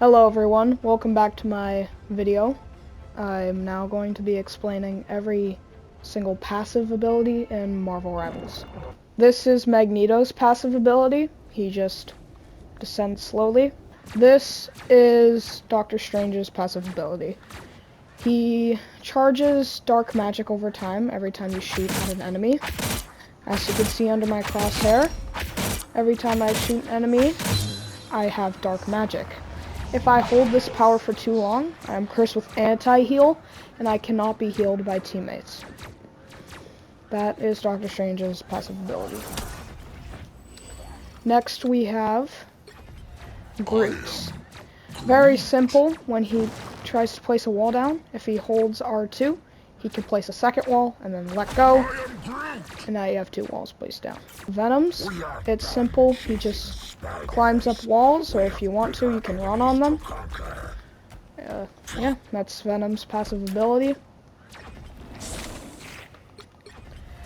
Hello everyone, welcome back to my video. I'm now going to be explaining every single passive ability in Marvel Rivals. This is Magneto's passive ability. He just descends slowly. This is Doctor Strange's passive ability. He charges dark magic over time every time you shoot at an enemy. As you can see under my crosshair, every time I shoot an enemy, I have dark magic. If I hold this power for too long, I am cursed with anti-heal, and I cannot be healed by teammates. That is Doctor Strange's passive ability. Next we have Groot's. Very simple. When he tries to place a wall down, if he holds R2, he can place a second wall and then let go, and now you have two walls placed down. Venom's, it's simple. He just climbs up walls, or if you want to, you can run on them. Yeah, that's Venom's passive ability.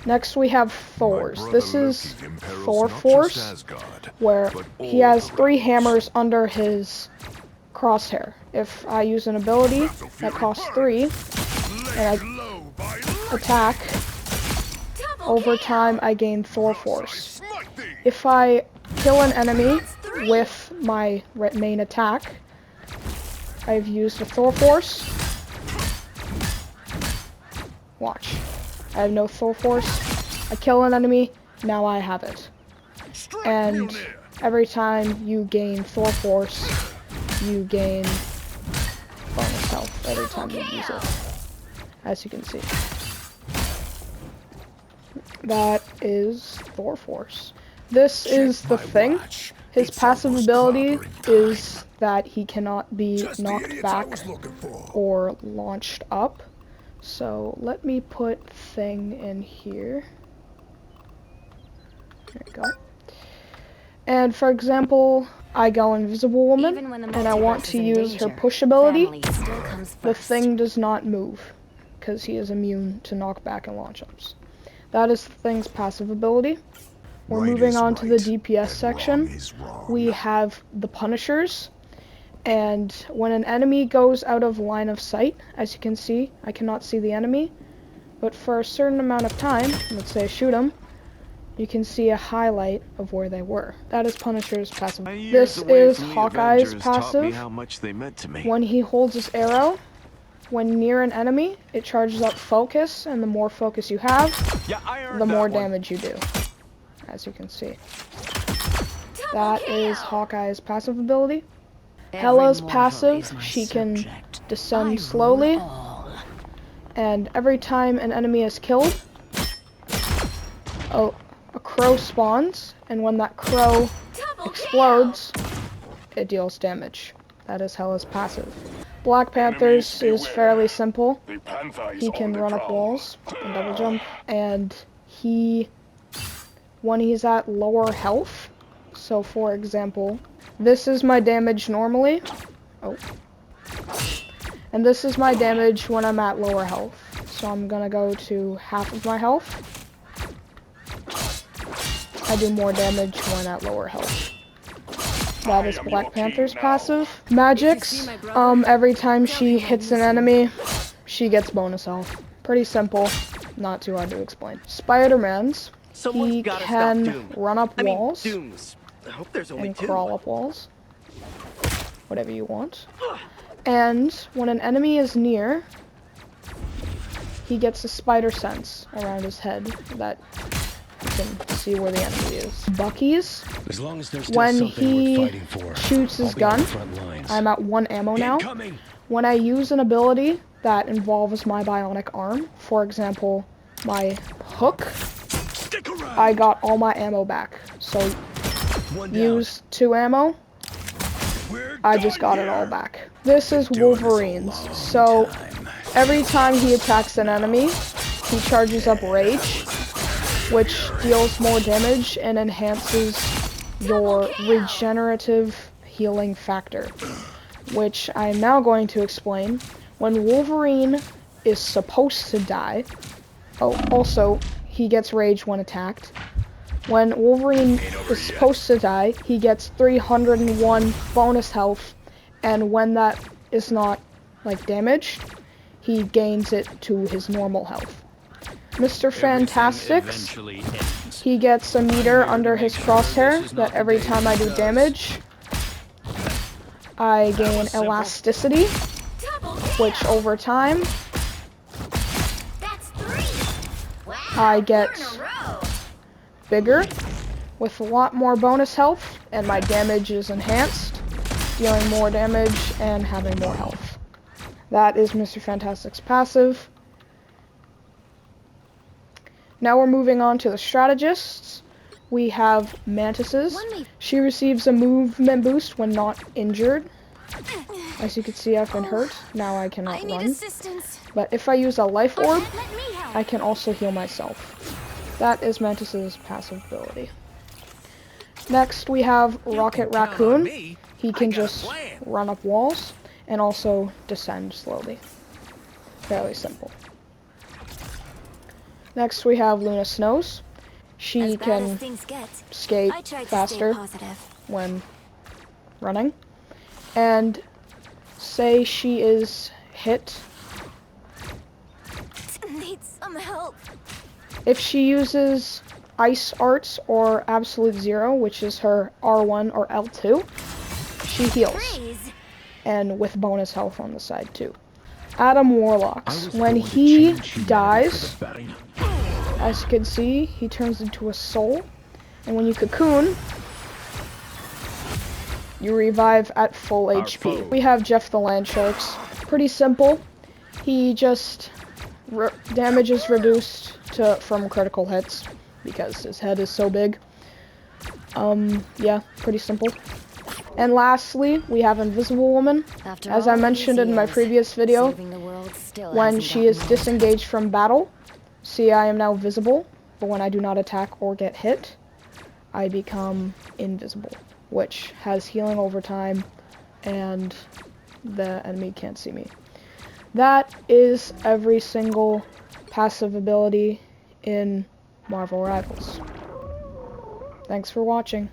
Next we have Thor's. This is Thor Force, where he has 3 hammers under his crosshair. If I use an ability that costs 3, and I attack, over time I gain Thor Force. If I kill an enemy with my main attack, I've used a Thor Force. Watch. I have no Thor Force. I kill an enemy, now I have it. And every time you gain Thor Force, you gain bonus health every time you use it. As you can see. That is Thor Force. This is the Thing. His passive ability is that he cannot be knocked back or launched up. So let me put Thing in here. There we go. And for example, I go Invisible Woman, and I want to use her push ability. The Thing does not move, because he is immune to knockback and launch-ups. That is the Thing's passive ability. We're moving on to the DPS section. We have the Punishers, and when an enemy goes out of line of sight, as you can see, I cannot see the enemy, but for a certain amount of time, let's say I shoot him, you can see a highlight of where they were. That is Punisher's passive. This is Hawkeye's passive. When he holds his arrow, when near an enemy, it charges up focus, and the more focus you have, the more damage you do, as you can see. That is Hawkeye's passive ability. Hela's passive, she can descend slowly, and every time an enemy is killed, a crow spawns, and when that crow explodes, it deals damage. That is Hela's passive. Black Panther's is fairly simple. He can run up walls and double jump, and when he's at lower health, so for example, this is my damage normally, and this is my damage when I'm at lower health, so I'm gonna go to half of my health. I do more damage when at lower health. That is Black Panther's passive. Magic's, every time she hits an enemy, she gets bonus health. Pretty simple, not too hard to explain. Spider-Man's, he can run up walls and crawl up walls, whatever you want. And when an enemy is near, he gets a spider sense around his head that you can see where the enemy is. Bucky's, when he shoots his gun, I'm at 1 ammo now. When I use an ability that involves my bionic arm, for example, my hook, I got all my ammo back. So use 2 ammo, I just got it all back. This is Wolverine's. So every time he attacks an enemy, he charges up Rage, which deals more damage and enhances your regenerative healing factor, which I am now going to explain. When Wolverine is supposed to die, also, he gets Rage when attacked. When Wolverine is supposed to die, he gets 301 bonus health and when that is not, like, damaged, he gains it to his normal health. Mr. Fantastics, he gets a meter under his crosshair that every time I do damage, I gain elasticity, which over time, I get bigger with a lot more bonus health, and my damage is enhanced, dealing more damage and having more health. That is Mr. Fantastic's passive. Now we're moving on to the strategists. We have Mantis's. She receives a movement boost when not injured. As you can see, I've been hurt. Now I cannot run. But if I use a life orb, I can also heal myself. That is Mantis's passive ability. Next, we have Rocket Raccoon. He can just run up walls and also descend slowly. Fairly simple. Next, we have Luna Snows. She can skate faster when running. And say she is hit. Need some help. If she uses Ice Arts or Absolute Zero, which is her R1 or L2, she heals. And with bonus health on the side too. Adam Warlocks. When he dies, as you can see, he turns into a soul. And when you cocoon, you revive at full HP. We have Jeff the Landsharks. Pretty simple. He just damage is reduced from critical hits because his head is so big. Yeah, pretty simple. And lastly, we have Invisible Woman. As I mentioned in my previous video, when she is disengaged from battle, see, I am now visible, but when I do not attack or get hit, I become invisible, which has healing over time, and the enemy can't see me. That is every single passive ability in Marvel Rivals. Thanks for watching.